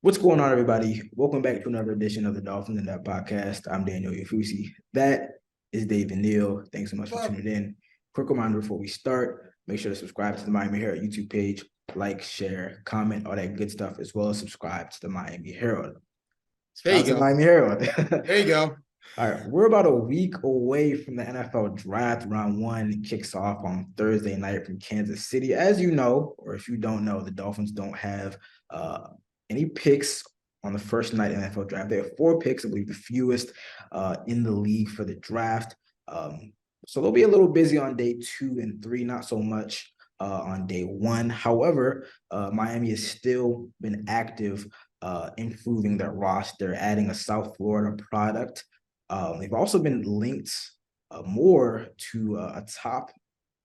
What's going on, everybody? Welcome back to another edition of the Dolphins In Depth podcast. I'm Daniel Oyefusi. That is David Neal. Thanks so much for tuning in. Quick reminder before we start, make sure to subscribe to the Miami Herald YouTube page, like, share, comment, all that good stuff, as well as subscribe to the Miami Herald. There Subscribe you to the go. Miami Herald. There you go. All right, we're about a week away from the NFL draft. Round one kicks off on Thursday night from Kansas City. As you know, or if you don't know, the Dolphins don't have any picks on the first night NFL draft. They have 4 picks, I believe the fewest in the league for the draft. So they'll be a little busy on day 2 and 3, not so much on day 1. However, Miami has still been active improving their roster, adding a South Florida product. They've also been linked more to a top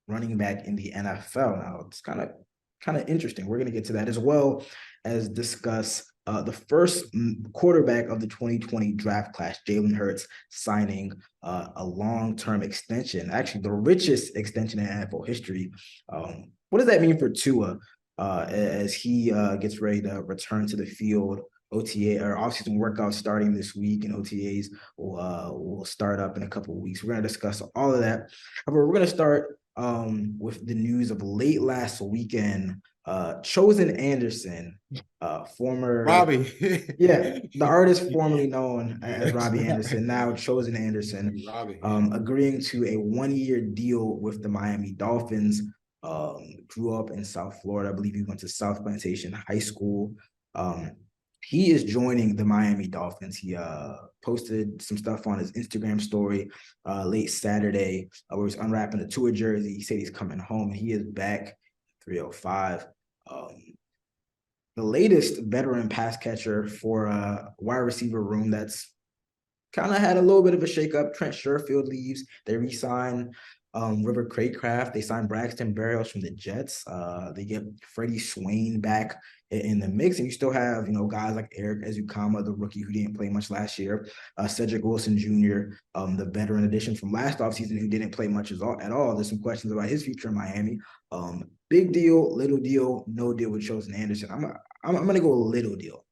running back in the NFL. Now it's kind of interesting. We're going to get to that as well as discuss the first quarterback of the 2020 draft class, Jalen Hurts, signing a long-term extension, actually the richest extension in NFL history. What does that mean for Tua as he gets ready to return to the field? OTA or offseason workouts starting this week, and OTAs will start up in a couple of weeks. We're going to discuss all of that. However, we're going to start with the news of late last weekend. Chosen Anderson, former Robbie. the artist formerly known as Robbie Anderson, now Chosen Anderson, Robbie. agreeing to a 1-year deal with the Miami Dolphins. Grew up in South Florida. I believe he went to South Plantation High School. He is joining the Miami Dolphins. He posted some stuff on his Instagram story late Saturday where he's unwrapping a Tua jersey. He said he's coming home, and he is back 305. The latest veteran pass catcher for a wide receiver room that's kind of had a little bit of a shakeup. Trent Sherfield leaves. They re-sign River Craycraft. They signed Braxton Berrios from the Jets. They get Freddie Swain back in the mix, and you still have guys like Eric Ezukama, the rookie who didn't play much last year, Cedric Wilson Jr., the veteran addition from last offseason who didn't play much at all. There's some questions about his future in Miami. Big deal, little deal, no deal with Chosen Anderson. I'm gonna go a little deal.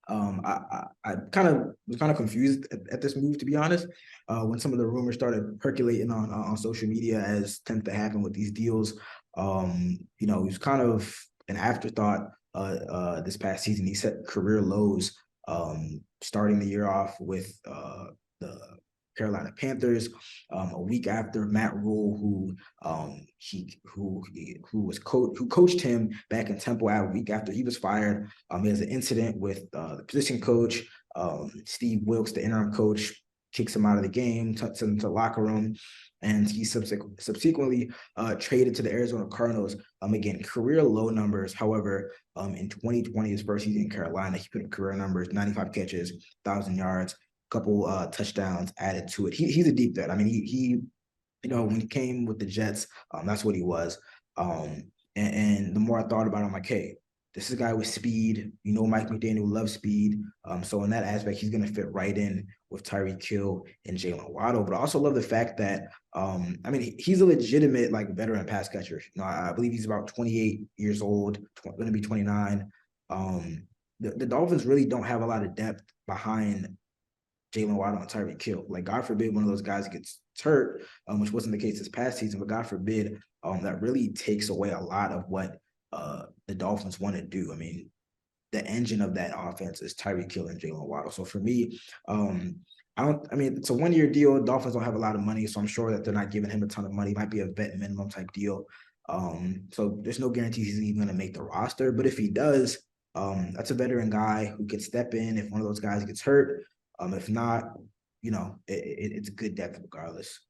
I kind of was kind of confused at this move, to be honest. When some of the rumors started percolating on social media, as tends to happen with these deals. He was kind of an afterthought this past season. He set career lows, starting the year off with the Carolina Panthers, a week after Matt Rule, who coached him back in Temple, a week after he was fired. He has an incident with the position coach, Steve Wilkes, the interim coach, kicks him out of the game, tucks him into the locker room, and he subsequently traded to the Arizona Cardinals. Again, career low numbers. However, in 2020, his first season in Carolina, he put up career numbers: 95 catches, 1,000 yards, couple touchdowns added to it. He's a deep threat. I mean, he when he came with the Jets, that's what he was. And the more I thought about it, I'm like, hey, this is a guy with speed. Mike McDaniel loves speed. So in that aspect, he's going to fit right in with Tyreek Hill and Jalen Waddle. But I also love the fact that, he's a legitimate veteran pass catcher. I believe he's about 28 years old, going to be 29. The Dolphins really don't have a lot of depth behind Jalen Waddle and Tyreek Hill. God forbid one of those guys gets hurt, which wasn't the case this past season, but God forbid, that really takes away a lot of what the Dolphins want to do. I mean, the engine of that offense is Tyreek Hill and Jalen Waddle. So for me, it's a 1-year deal. Dolphins don't have a lot of money, so I'm sure that they're not giving him a ton of money. It might be a vet minimum type deal. So there's no guarantees he's even going to make the roster. But if he does, that's a veteran guy who could step in if one of those guys gets hurt. If not, it's good depth regardless.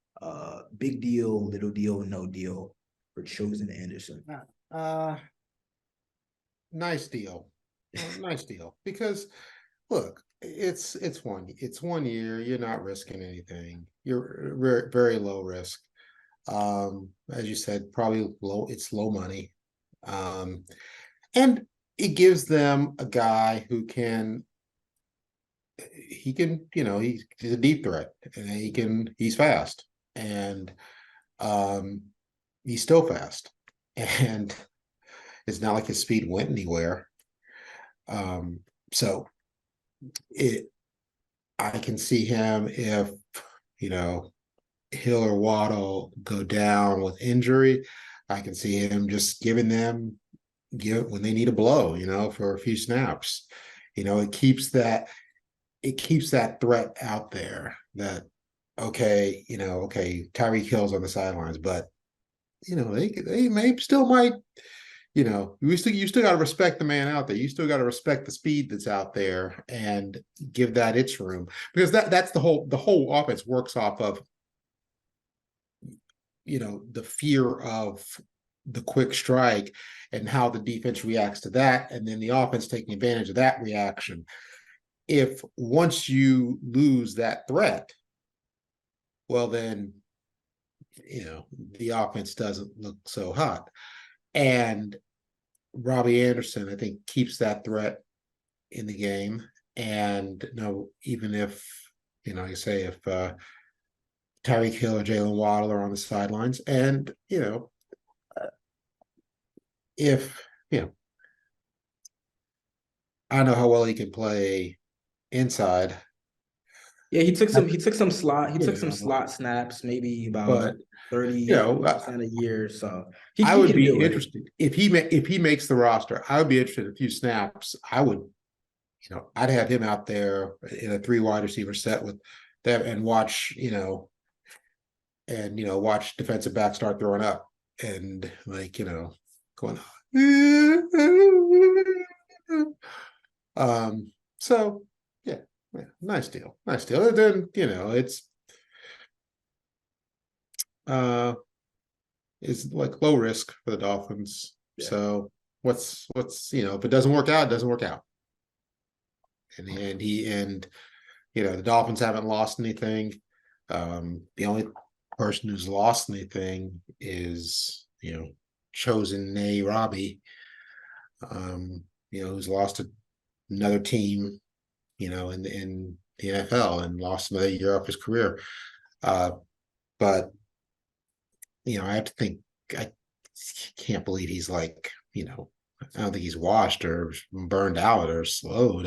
Big deal, little deal, no deal for Chosen Anderson. Nice deal. Nice deal. Because look, it's 1 year. You're not risking anything. You're very, very low risk. As you said, probably low. It's low money. And it gives them a guy who can he's a deep threat, and he's fast, and he's still fast, and it's not like his speed went anywhere. So I can see him if, Hill or Waddle go down with injury. I can see him just giving them when they need a blow, for a few snaps. It keeps that threat out there that Tyreek Hill's on the sidelines, but they may still might. You still got to respect the man out there. You still got to respect the speed that's out there and give that its room, because that's the whole offense works off of the fear of the quick strike and how the defense reacts to that, and then the offense taking advantage of that reaction. If once you lose that threat, well then the offense doesn't look so hot. And Robbie Anderson, I think, keeps that threat in the game. And even if like I say, if Tyreek Hill or Jalen Waddle are on the sidelines, and if I don't know how well he can play inside. Yeah, he took some slot snaps, maybe about But 30% a year. So I he would can be do it. interested if he makes the roster. I would be interested in a few snaps. I'd have him out there in a 3 wide receiver set with them and watch watch defensive back start throwing up and going. So yeah, nice deal. And then it's like low risk for the Dolphins. Yeah. So what's if it doesn't work out, it doesn't work out. And the Dolphins haven't lost anything. The only person who's lost anything is chosen nay Robbie, who's lost to another team, in the NFL and lost another year off his career. But I have to think. I can't believe he's like, I don't think he's washed or burned out or slowed.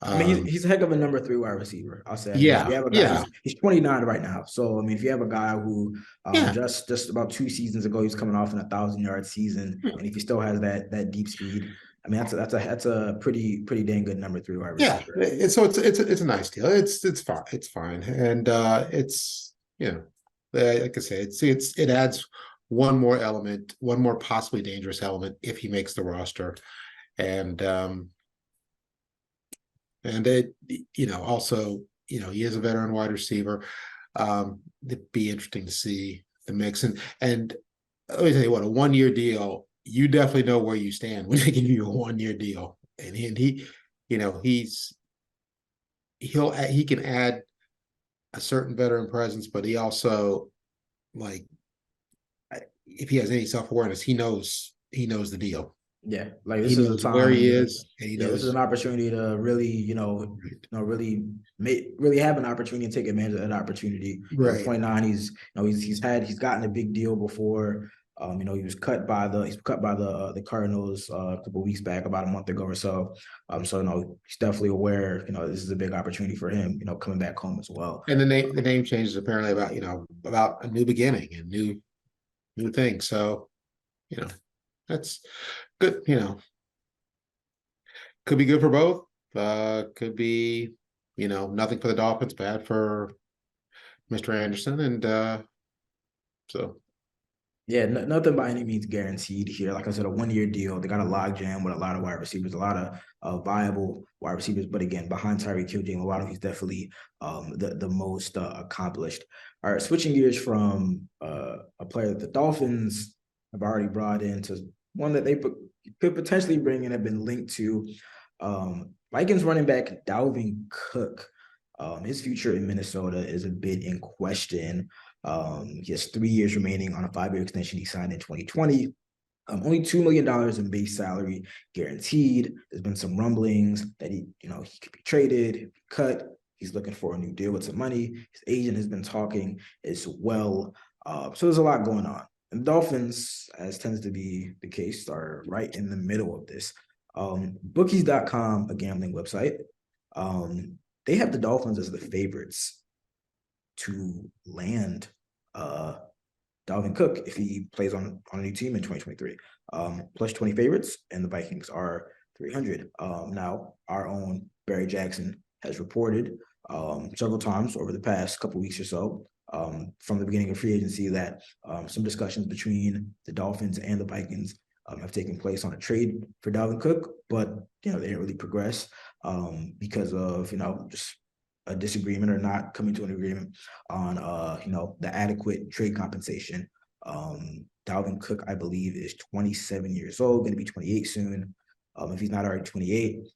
I mean, he's a heck of a number 3 wide receiver. I'll say. I mean, if you Yeah, have a guy, yeah, he's 29 right now. So I mean, if you have a guy who yeah. just about 2 seasons ago, he's coming off an 1,000-yard season, and if he still has that deep speed, I mean, that's a pretty dang good number 3 wide Yeah, receiver. so it's a nice deal. It's fine, and it's like I say, it adds one more element, one more possibly dangerous element if he makes the roster, and it also he is a veteran wide receiver. It'd be interesting to see the mix, and let me tell you what, a 1-year deal, you definitely know where you stand when they give you a 1-year deal, and he he can add a certain veteran presence, but he also, like, if he has any self-awareness, he knows the deal. Yeah, like He this is a knows where he time. is, and he Yeah, this is an knows. opportunity to really, really have an opportunity and take advantage of that opportunity. Right. 29. He's gotten a big deal before. He was cut by the Cardinals a couple of weeks back, about a month ago or so. So he's definitely aware. This is a big opportunity for him. Coming back home as well. And the name change is apparently about a new beginning and new things. So that's good. Could be good for both. Could be nothing for the Dolphins, bad for Mr. Anderson, and so. Yeah, nothing by any means guaranteed here. Like I said, a 1-year deal. They got a log jam with a lot of wide receivers, a lot of viable wide receivers. But again, behind Tyreek Hill, Jalen Waddle, he's definitely the most accomplished. All right, switching gears from a player that the Dolphins have already brought in to one that they could potentially bring in, have been linked to. Vikings running back Dalvin Cook. His future in Minnesota is a bit in question. He has 3 years remaining on a 5-year extension he signed in 2020. Only $2 million in base salary guaranteed. There's been some rumblings that he could be traded, cut. He's looking for a new deal with some money. His agent has been talking as well. So there's a lot going on. And the Dolphins, as tends to be the case, are right in the middle of this. Bookies.com, a gambling website, they have the Dolphins as the favorites to land Dalvin Cook if he plays on a new team in 2023. Plus 20 favorites, and the Vikings are 300. Now, our own Barry Jackson has reported several times over the past couple weeks or so, from the beginning of free agency, that some discussions between the Dolphins and the Vikings have taken place on a trade for Dalvin Cook, but they didn't really progress because of just a disagreement or not coming to an agreement on the adequate trade compensation. Dalvin Cook, I believe, is 27 years old, going to be 28 soon. If he's not already 28, he's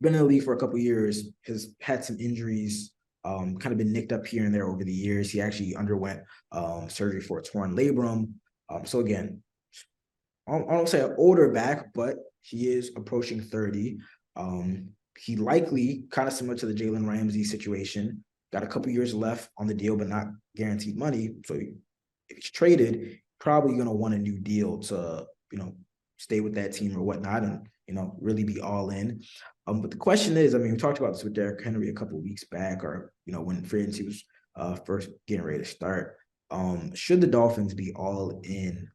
been in the league for a couple of years, has had some injuries, kind of been nicked up here and there over the years. He actually underwent surgery for a torn labrum. So again, I don't say an older back, but he is approaching 30. He likely, kind of similar to the Jalen Ramsey situation, got a couple years left on the deal, but not guaranteed money. So if he's traded, probably going to want a new deal to, stay with that team or whatnot and, really be all in. But the question is, we talked about this with Derrick Henry a couple of weeks back, or, when free agency was first getting ready to start. Should the Dolphins be all in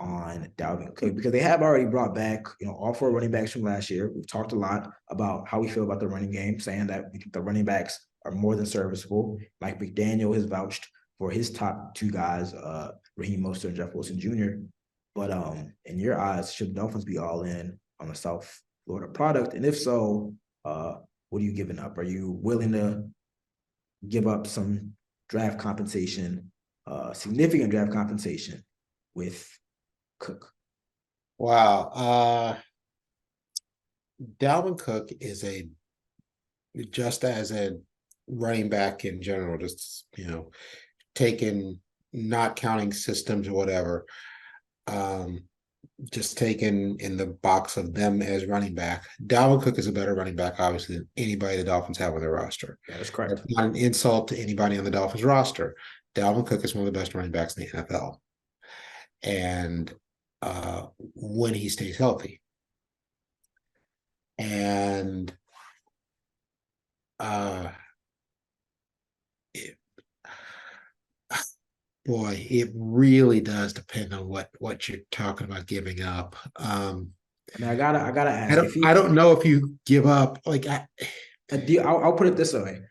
on Dalvin Cook, because they have already brought back, all 4 running backs from last year. We've talked a lot about how we feel about the running game, saying that we think the running backs are more than serviceable. Mike McDaniel has vouched for his top 2 guys, Raheem Mostert and Jeff Wilson Jr. But in your eyes, should the Dolphins be all in on the South Florida product? And if so, what are you giving up? Are you willing to give up some draft compensation, significant draft compensation with Cook? Wow. Dalvin Cook is just as a running back in general, just, not counting systems or whatever, just taken in the box of them as running back. Dalvin Cook is a better running back, obviously, than anybody the Dolphins have on their roster. That is correct. That's not an insult to anybody on the Dolphins roster. Dalvin Cook is one of the best running backs in the NFL. And when he stays healthy. And it really does depend on what you're talking about giving up. I gotta ask. I don't know if you give up I'll put it this way.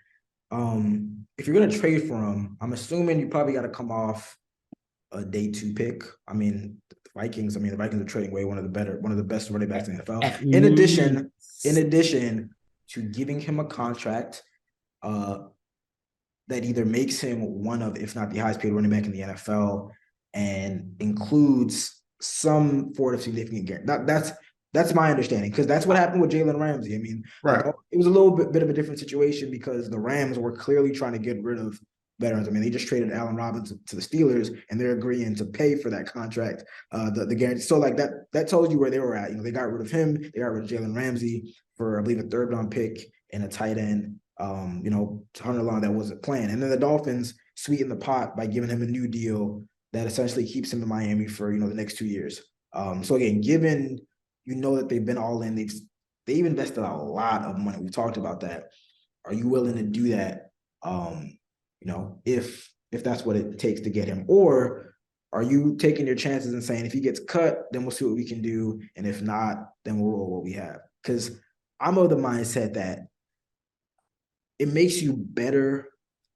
If you're gonna trade for him, I'm assuming you probably got to come off a day 2 pick. The Vikings are trading away one of the best running backs in the NFL. In addition to giving him a contract that either makes him one of, if not the highest paid running back in the NFL, and includes some sort of significant guarantee. That's my understanding, because that's what happened with Jalen Ramsey. Right. It was a little bit of a different situation because the Rams were clearly trying to get rid of veterans. They just traded Allen Robinson to the Steelers, and they're agreeing to pay for that contract, the guarantee. So that tells you where they were at. They got rid of him. They got rid of Jalen Ramsey for, I believe, a 3rd-round pick and a tight end. Hunter Long, that wasn't planned. And then the Dolphins sweetened the pot by giving him a new deal that essentially keeps him in Miami for, the next 2 years. So again, given, that they've been all in, they've invested a lot of money. We talked about that. Are you willing to do that? If that's what it takes to get him, or are you taking your chances and saying, if he gets cut, then we'll see what we can do. And if not, then we'll roll what we have. Because I'm of the mindset that it makes you better,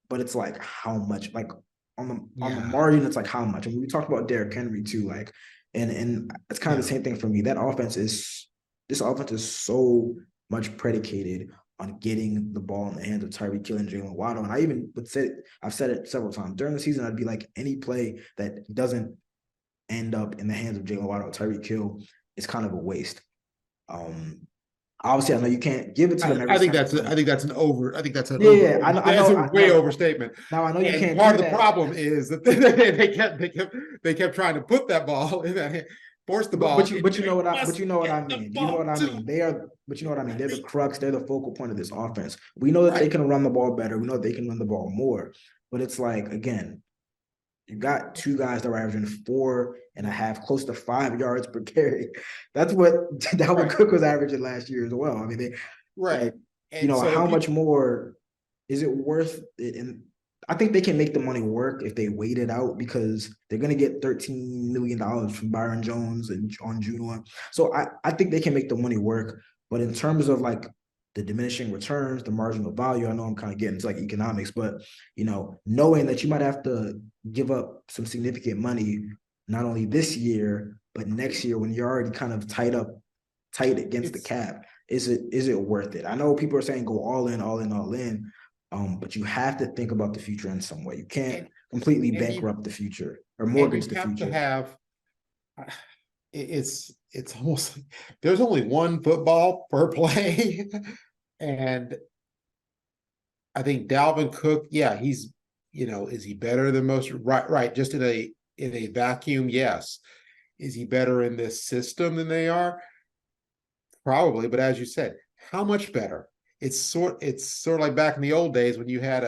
but it's like how much, on the margin, it's like how much. We talked about Derrick Henry too, and it's kind of the same thing for me. This offense is so much predicated on getting the ball in the hands of Tyreek Hill and Jalen Waddle. And I even I've said it several times during the season, I'd be like, any play that doesn't end up in the hands of Jalen Waddle or Tyreek Hill is kind of a waste. Obviously, I know you can't give it to them. I think that's a way overstatement. Now I know you can't. Part of the problem is that they kept trying to put that ball in that hand, force the ball. But you know what I mean. You know what I mean. They're the crux. They're the focal point of this offense. We know that they can run the ball better. We know that they can run the ball more. But it's like, again, you got 2 guys that are averaging 4 and a half, close to 5 yards per carry. That's what Dalvin Cook was averaging last year as well. I mean, right. you And know, so how if you much more is it worth it? And I think they can make the money work if they wait it out because they're going to get $13 million from Byron Jones and on June 1. So I think they can make the money work. But in terms of like the diminishing returns, the marginal value, I know I'm kind of getting into like economics, but you know, knowing that you might have to give up some significant money, not only this year, but next year when you're already kind of tight against the it's cap, is it worth it? I know people are saying go all in, all in, all in. But you have to think about the future in some way. You can't and completely and you bankrupt the future or and you mortgage the have to future. have it's almost like there's only one football per play. And I think Dalvin Cook, yeah, he's, is he better than most? Right. Just in a vacuum, yes. Is he better in this system than they are? Probably, but as you said, how much better? It's sort of like back in the old days when you had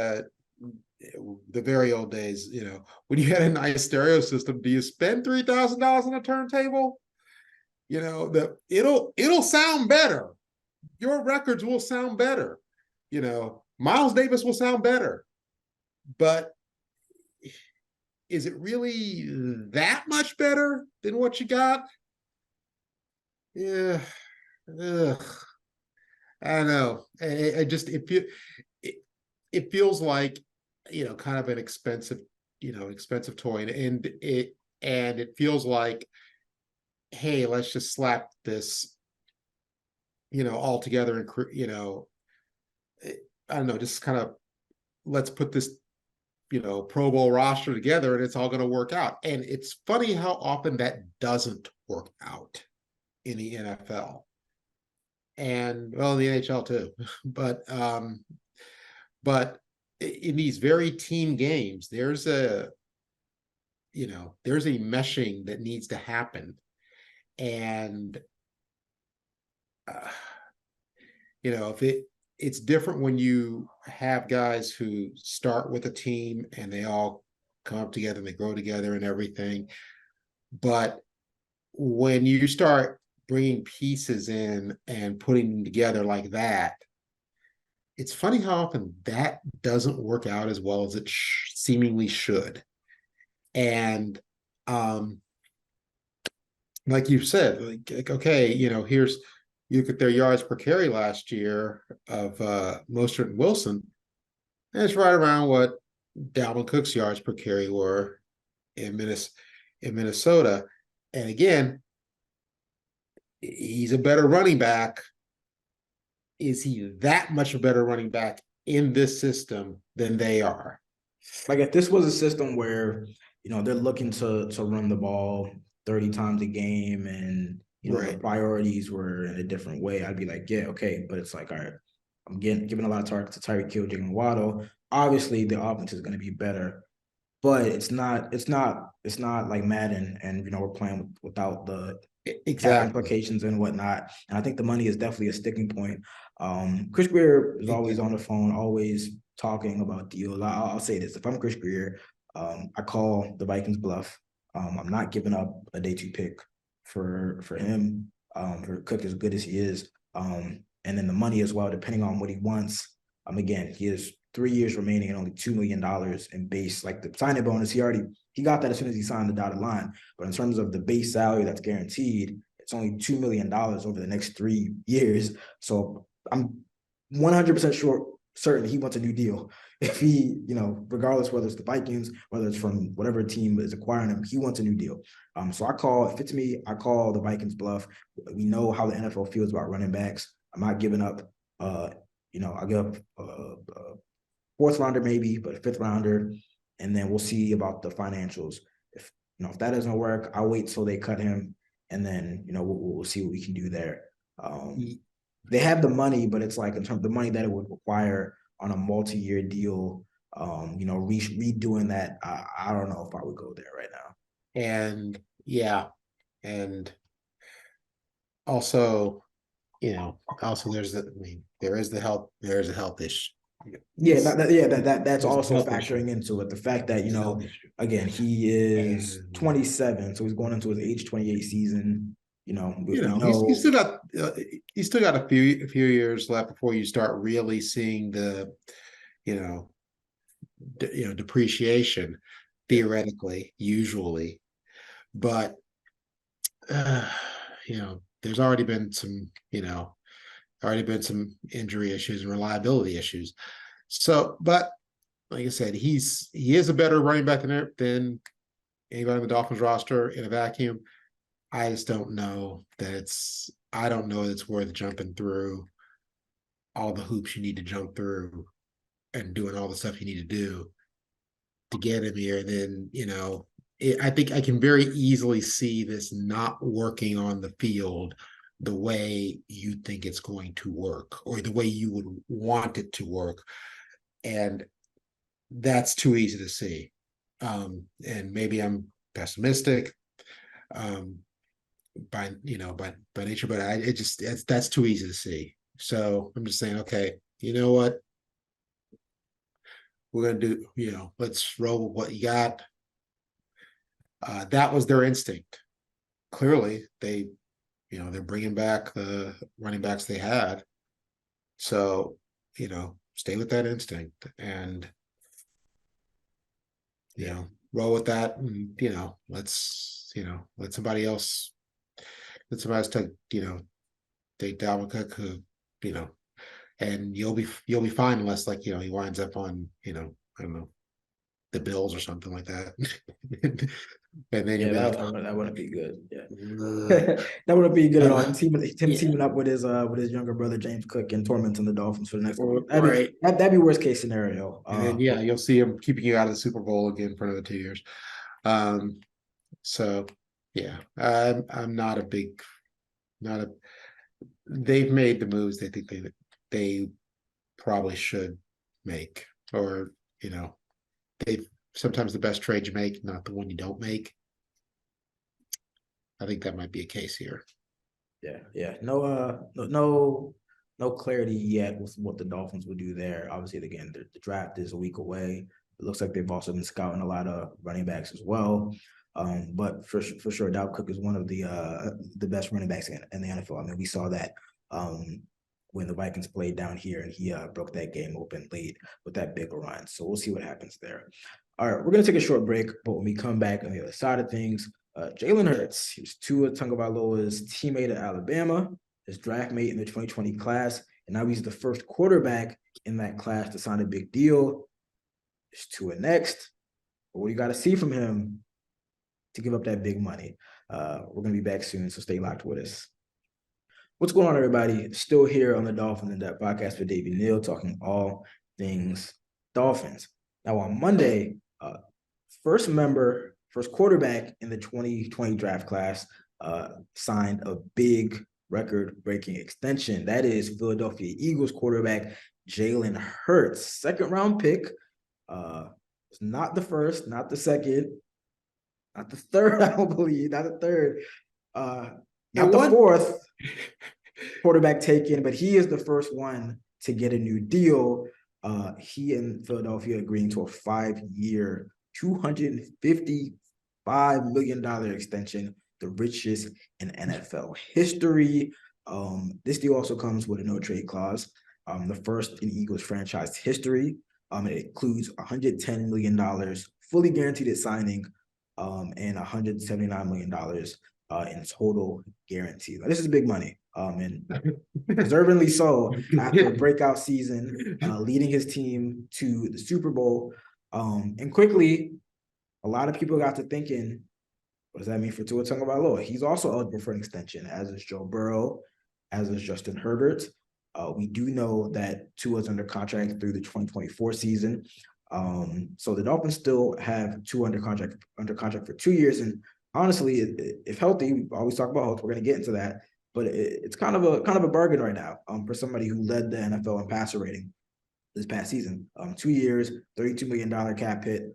the very old days, when you had a nice stereo system. Do you spend $3,000 on a turntable? It'll sound better. Your records will sound better. Miles Davis will sound better, but is it really that much better than what you got? Yeah. Ugh. I don't know. It, it feels like, kind of an expensive toy, and it feels like, hey, let's just slap this, all together, and I don't know, just kind of let's put this, Pro Bowl roster together, and it's all going to work out. And it's funny how often that doesn't work out in the NFL, and well, in the NHL too. But in these very team games, there's a meshing that needs to happen. And uh, if it's different when you have guys who start with a team and they all come up together and they grow together and everything. But when you start bringing pieces in and putting them together like that, it's funny how often that doesn't work out as well as it seemingly should. And like you said, like okay, here's, you look at their yards per carry last year of Mostert and Wilson, and it's right around what Dalvin Cook's yards per carry were in Minnesota. And again, he's a better running back. Is he that much a better running back in this system than they are? Like if this was a system where, they're looking to run the ball 30 times a game and, the Right. priorities were in a different way, I'd be like, yeah, okay. But it's like, all right, I'm giving a lot of targets to Tyreek Hill, Jalen Waddle. Obviously, the offense is going to be better, but it's not like Madden, and we're playing without the cap Exactly. implications and whatnot. And I think the money is definitely a sticking point. Chris Greer is always on the phone, always talking about deals. I'll say this: if I'm Chris Greer, I call the Vikings bluff. I'm not giving up a day two pick for him. For Cook, as good as he is, and then the money as well, depending on what he wants. Again, he has 3 years remaining and only $2 million in base. Like the signing bonus, he got that as soon as he signed the dotted line. But in terms of the base salary that's guaranteed, it's only $2 million over the next 3 years. So I'm 100% certain he wants a new deal. If he, regardless whether it's the Vikings, whether it's from whatever team is acquiring him, he wants a new deal. So if it's me, I call the Vikings bluff. We know how the NFL feels about running backs. I'm not giving up. I'll give up fourth rounder maybe, but a fifth rounder, and then we'll see about the financials. If that doesn't work, I'll wait till they cut him, and then we'll see what we can do there. They have the money, but it's like in terms of the money that it would require on a multi-year deal, redoing that. I don't know if I would go there right now. And yeah, and also, also there is the health issue. That's There's a also health issue. factoring into it. The fact that, There's a health issue. again, he is And 27, so he's going into his age 28 season. We he's know. still got a few years left before you start really seeing the depreciation, theoretically, usually. But there's already been some injury issues and reliability issues. So, but like I said, he is a better running back than anybody on the Dolphins roster in a vacuum. I just don't know that it's worth jumping through all the hoops you need to jump through and doing all the stuff you need to do to get him here. Then, I think I can very easily see this not working on the field the way you think it's going to work or the way you would want it to work. And that's too easy to see. And maybe I'm pessimistic by nature, but that's too easy to see. So I'm just saying, okay, you know what? We're going to do, let's roll with what you got. That was their instinct. Clearly, they're bringing back the running backs they had. So, stay with that instinct and, roll with that. And, let somebody else take, take Dalvin Cook, who, and you'll be fine unless he winds up on, I don't know, the Bills or something like that. And then you'll be like, that wouldn't be good. Yeah. That wouldn't be good at all. Him teaming up with his younger brother James Cook and tormenting the Dolphins for the next one. That'd be worst case scenario. And then you'll see him keeping you out of the Super Bowl again for another 2 years. So yeah, I'm not a big, they've made the moves they think they probably should make, or they sometimes the best trade you make, not the one you don't make. I think that might be a case here. Yeah. No clarity yet with what the Dolphins would do there. Obviously, again, the draft is a week away. It looks like they've also been scouting a lot of running backs as well. But for sure, Dalvin Cook is one of the best running backs in the NFL. I mean, we saw that when the Vikings played down here, and he broke that game open late with that big run. So we'll see what happens there. All right, we're going to take a short break, but when we come back on the other side of things, Jalen Hurts, he was Tua Tagovailoa's teammate at Alabama, his draft mate in the 2020 class, and now he's the first quarterback in that class to sign a big deal. There's Tua next. But what do you got to see from him to give up that big money? We're going to be back soon, so stay locked with us. What's going on, everybody? Still here on the Dolphins In Depth podcast with David Neal, talking all things Dolphins. Now, on Monday, first quarterback in the 2020 draft class signed a big record-breaking extension. That is Philadelphia Eagles quarterback Jalen Hurts, second-round pick. It's not the first, not the second, not the third, I don't believe, not the third. Not the fourth quarterback taken, but he is the first one to get a new deal. He and Philadelphia agreeing to a 5-year, $255 million extension, the richest in NFL history. This deal also comes with a no-trade clause, the first in Eagles franchise history. It includes $110 million fully guaranteed at signing, and $179 million in total guarantee. This is big money, and deservingly so after a breakout season, leading his team to the Super Bowl. And quickly, a lot of people got to thinking, what does that mean for Tua Tagovailoa? He's also eligible for an extension, as is Joe Burrow, as is Justin Herbert. We do know that Tua's under contract through the 2024 season. So the Dolphins still have Tua under contract for 2 years. And honestly, if healthy, we always talk about health. We're going to get into that, but it's kind of a bargain right now for somebody who led the NFL in passer rating this past season. 2 years, $32 million cap hit.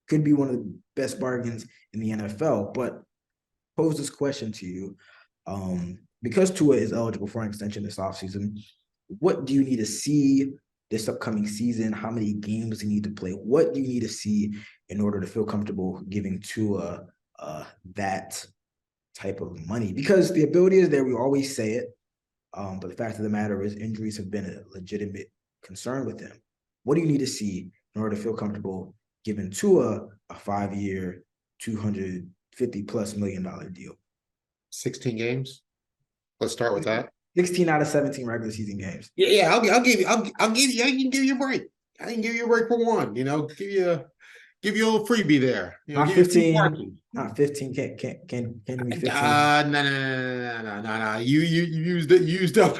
Could be one of the best bargains in the NFL. But pose this question to you. Because Tua is eligible for an extension this offseason, what do you need to see this upcoming season, how many games you need to play, what do you need to see in order to feel comfortable giving Tua that type of money? Because the ability is there, we always say it, but the fact of the matter is injuries have been a legitimate concern with him. What do you need to see in order to feel comfortable giving Tua a 5-year, $250+ million deal? 16 games. Let's start with that. 16 out of 17 regular season games. Yeah, I'll give you. I can give you a break. I can give you a break for one. Give you a little freebie there. Not 15. Not 15. Can't give me 15. No. You used up.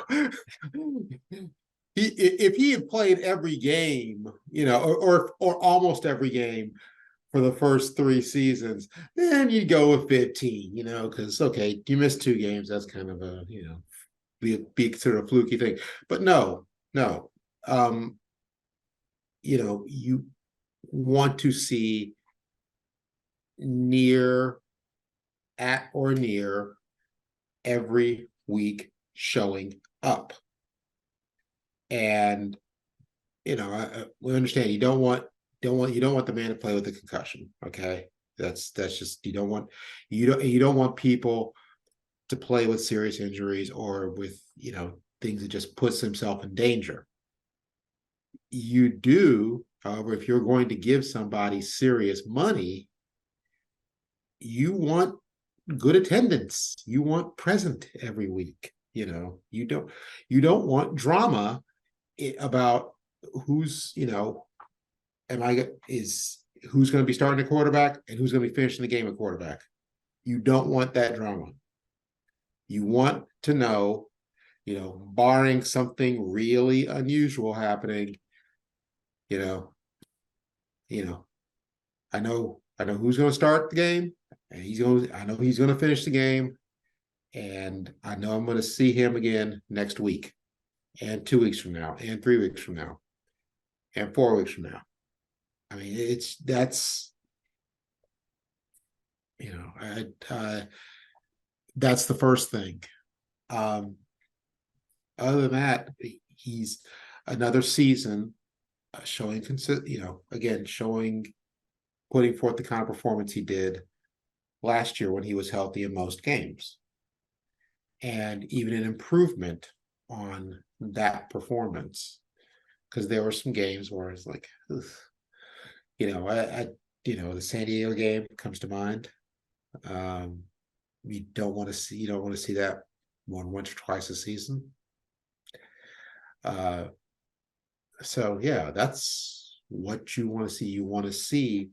If he had played every game, or almost every game for the first 3 seasons, then you'd go with 15. Because okay, you missed 2 games. That's kind of a be considered a fluky thing. But no. You want to see at or near every week showing up. And we understand you don't want the man to play with a concussion. Okay, that's just you don't want people to play with serious injuries or with things that just puts himself in danger. You do, however, if you're going to give somebody serious money, you want good attendance. You want present every week. You don't want drama about who's who's going to be starting a quarterback and who's going to be finishing the game at quarterback. You don't want that drama. You want to know, barring something really unusual happening, I know who's going to start the game, and I know he's going to finish the game, and I know I'm going to see him again next week, and 2 weeks from now, and 3 weeks from now, and 4 weeks from now. I mean, that's the first thing. Other than that, he's another season showing putting forth the kind of performance he did last year when he was healthy in most games, and even an improvement on that performance, because there were some games where it's like, the San Diego game comes to mind. You don't want to see that once or twice a season. So yeah, that's what you want to see. You want to see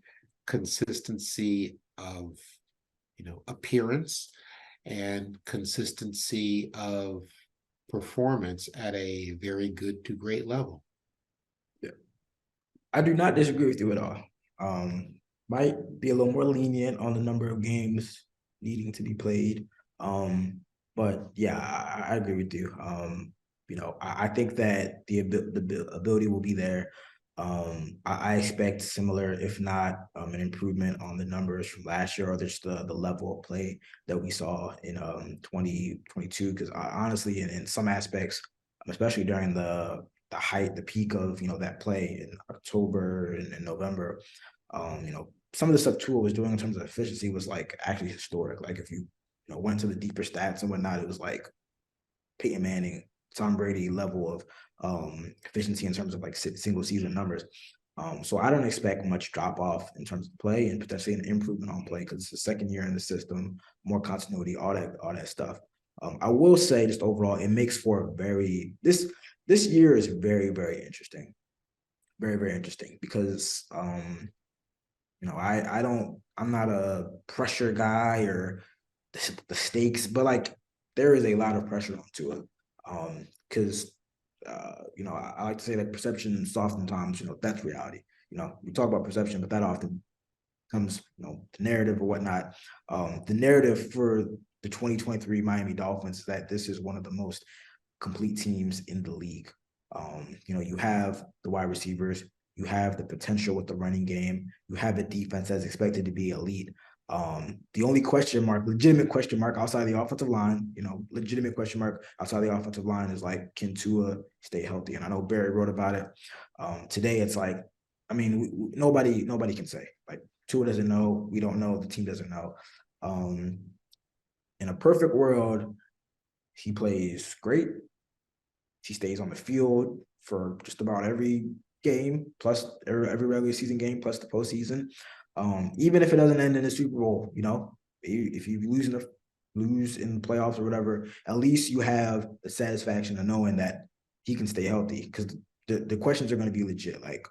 consistency of appearance and consistency of performance at a very good to great level. Yeah, I do not disagree with you at all. Might be a little more lenient on the number of games needing to be played. But yeah, I agree with you. I think that the ability will be there. I expect similar, if not an improvement on the numbers from last year, or just the level of play that we saw in 2022. Because honestly, in some aspects, especially during the peak of that play in October and November, some of the stuff Tua was doing in terms of efficiency was like actually historic. Like if you went to the deeper stats and whatnot, it was like Peyton Manning, Tom Brady level of efficiency in terms of like single season numbers. So I don't expect much drop off in terms of play, and potentially an improvement on play because it's the second year in the system, more continuity, all that stuff. I will say just overall, it makes for this year is very, very interesting. Very, very interesting because I'm not a pressure guy or the stakes, but like there is a lot of pressure on Tua. Because I like to say that perception is oftentimes, that's reality. We talk about perception, but that often comes, the narrative or whatnot. The narrative for the 2023 Miami Dolphins is that this is one of the most complete teams in the league. You have the wide receivers, you have the potential with the running game, you have the defense that's expected to be elite. The only legitimate question mark outside the offensive line, legitimate question mark outside the offensive line is like, can Tua stay healthy? And I know Barry wrote about it. Today it's like, I mean, nobody can say. Like, Tua doesn't know. We don't know. The team doesn't know. In a perfect world, he plays great. He stays on the field for just about every game, plus every regular season game, plus the postseason. Even if it doesn't end in the Super Bowl, if you lose in the playoffs or whatever, at least you have the satisfaction of knowing that he can stay healthy. Because the questions are going to be legit. Like,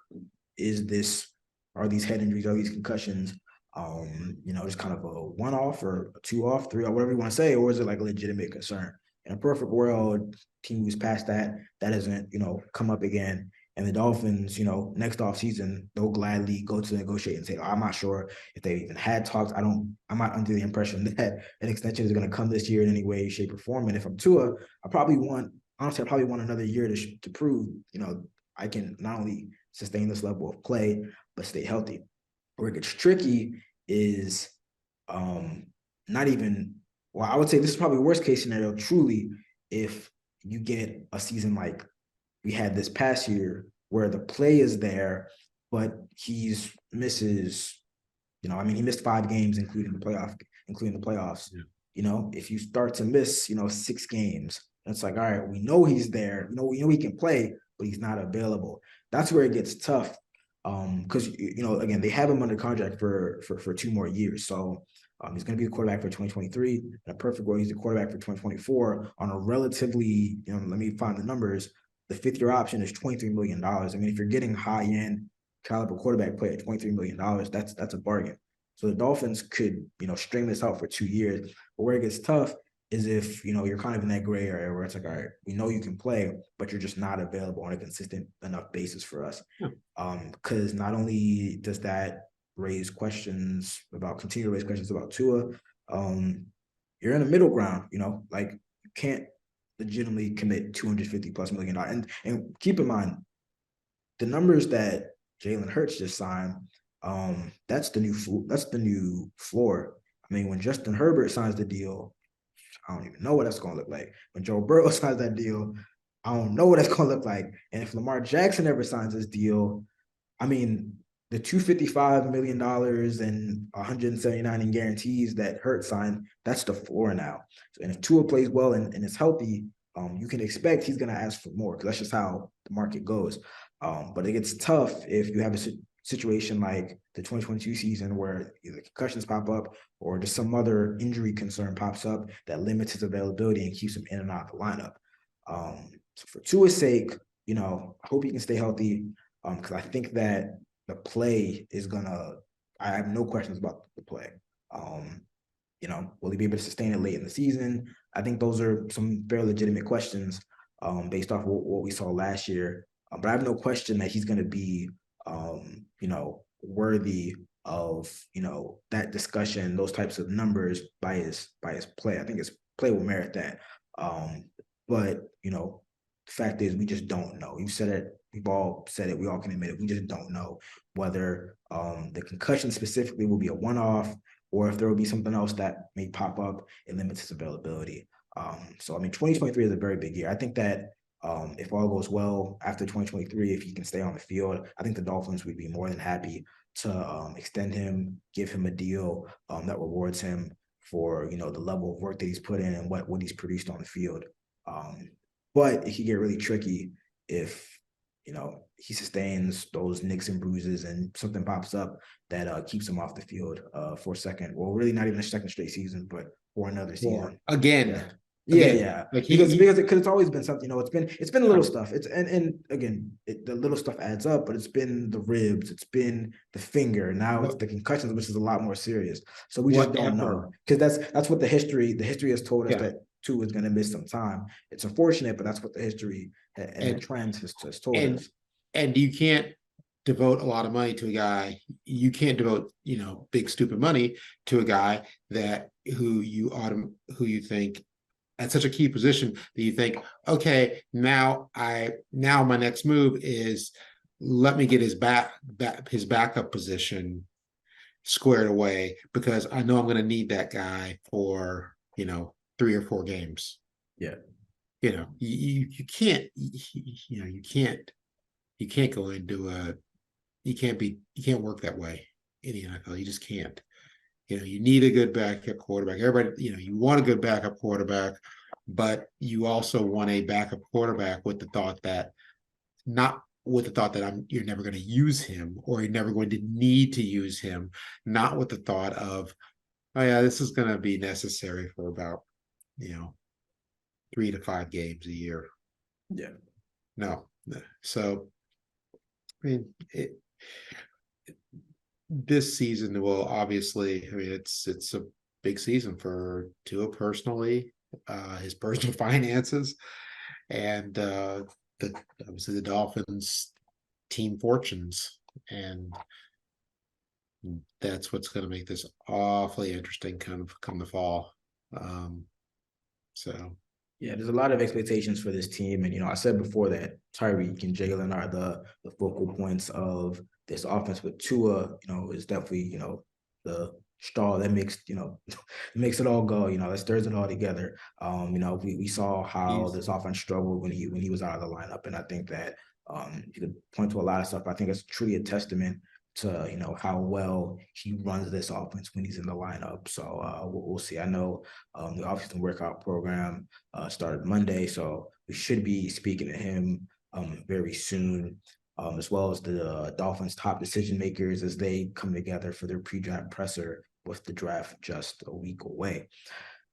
are these head injuries, are these concussions, just kind of a one-off or a two-off, three, or whatever you want to say, or is it like a legitimate concern? In a perfect world, team moves past that doesn't, come up again. And the Dolphins, next off season, they'll gladly go to negotiate and say, I'm not sure if they even had talks. I'm not under the impression that an extension is going to come this year in any way, shape, or form. And if I'm Tua, I probably want another year to prove, I can not only sustain this level of play, but stay healthy. Where it gets tricky is not even, well, I would say this is probably worst case scenario, truly, if you get a season like we had this past year where the play is there, but he misses, he missed 5 games, including the playoffs. Yeah. If you start to miss, 6 games, it's like, all right, we know he's there. We know he can play, but he's not available. That's where it gets tough. Because, again, they have him under contract for 2 more years. So he's going to be the quarterback for 2023. In a perfect world, he's the quarterback for 2024 on a relatively, let me find the numbers. The 5th-year option is $23 million. I mean, if you're getting high-end caliber quarterback play at $23 million, that's a bargain. So the Dolphins could, string this out for 2 years. But where it gets tough is if, you're kind of in that gray area where it's like, all right, we know you can play, but you're just not available on a consistent enough basis for us. Because not only does that continue to raise questions about Tua, you're in a middle ground, like you can't legitimately commit $250+ million. And keep in mind, the numbers that Jalen Hurts just signed, that's the new floor. I mean, when Justin Herbert signs the deal, I don't even know what that's going to look like. When Joe Burrow signs that deal, I don't know what that's going to look like. And if Lamar Jackson ever signs this deal, I mean, the $255 million and $179 in guarantees that Hurts signed, that's the floor now. So, and if Tua plays well and is healthy, you can expect he's going to ask for more because that's just how the market goes. But it gets tough if you have a situation like the 2022 season where either concussions pop up or just some other injury concern pops up that limits his availability and keeps him in and out of the lineup. So for Tua's sake, I hope he can stay healthy because I think that the play is I have no questions about the play. Will he be able to sustain it late in the season? I think those are some very legitimate questions based off what we saw last year. But I have no question that he's going to be worthy of, that discussion, those types of numbers by his play. I think his play will merit that. But, the fact is we just don't know. You said it. We've all said it. We all can admit it. We just don't know whether the concussion specifically will be a one-off or if there will be something else that may pop up and limits his availability. So, I mean, 2023 is a very big year. I think that if all goes well after 2023, if he can stay on the field, I think the Dolphins would be more than happy to extend him, give him a deal that rewards him for, the level of work that he's put in and what he's produced on the field. But it can get really tricky if, he sustains those nicks and bruises and something pops up that keeps him off the field for a second. Well, really not even a second straight season, but for another season. Again. Yeah. Like because it's always been something, it's been little stuff. It's and again, the little stuff adds up, but it's been the ribs, it's been the finger. Now it's the concussions, which is a lot more serious. So we just don't know because that's what the history has told us that Tua is going to miss some time. It's unfortunate, but that's what the history and the trends has told us. And you can't devote a lot of money to a guy. You can't devote, big stupid money to a guy who you think at such a key position that you think, okay, now my next move is let me get his backup position squared away because I know I'm going to need that guy for 3 or 4 games. Yeah. You can't go into you can't work that way in the NFL. You just can't. You need a good backup quarterback. Everybody, you want a good backup quarterback, but you also want a backup quarterback with the thought that you're never going to use him or you're never going to need to use him, not with the thought of, oh yeah, this is going to be necessary for about 3 to 5 games a year. Yeah. No. So I mean this season will obviously, it's a big season for Tua personally, his personal finances, and obviously the Dolphins team fortunes, and that's what's going to make this awfully interesting come the fall. So Yeah, there's a lot of expectations for this team. And, I said before that Tyreek and Jalen are the focal points of this offense, with Tua, is definitely, the straw that makes, makes it all go, that stirs it all together. We saw how this offense struggled when he was out of the lineup. And I think that you could point to a lot of stuff. I think it's truly a testament to how well he runs this offense when he's in the lineup. So we'll see. I know the offseason workout program started Monday, so we should be speaking to him very soon, as well as the Dolphins' top decision makers as they come together for their pre-draft presser with the draft just a week away.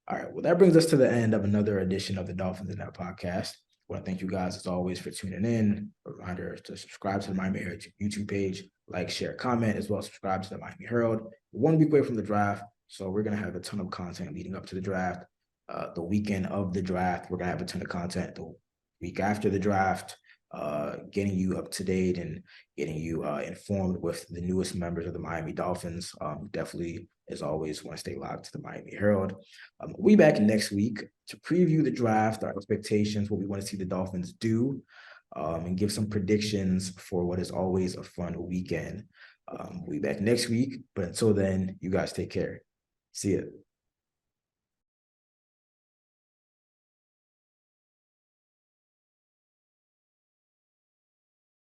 All right, well, that brings us to the end of another edition of the Dolphins In Depth podcast. I want to thank you guys, as always, for tuning in. A reminder to subscribe to the Miami Herald YouTube page, like, share, comment, as well as subscribe to the Miami Herald. 1 week away from the draft, so we're going to have a ton of content leading up to the draft. The weekend of the draft, we're going to have a ton of content. The week after the draft, getting you up to date and getting you informed with the newest members of the Miami Dolphins. Definitely, as always, want to stay locked to the Miami Herald. We'll be back next week to preview the draft, our expectations, what we want to see the Dolphins do, and give some predictions for what is always a fun weekend. We'll be back next week, but until then, you guys take care. See ya.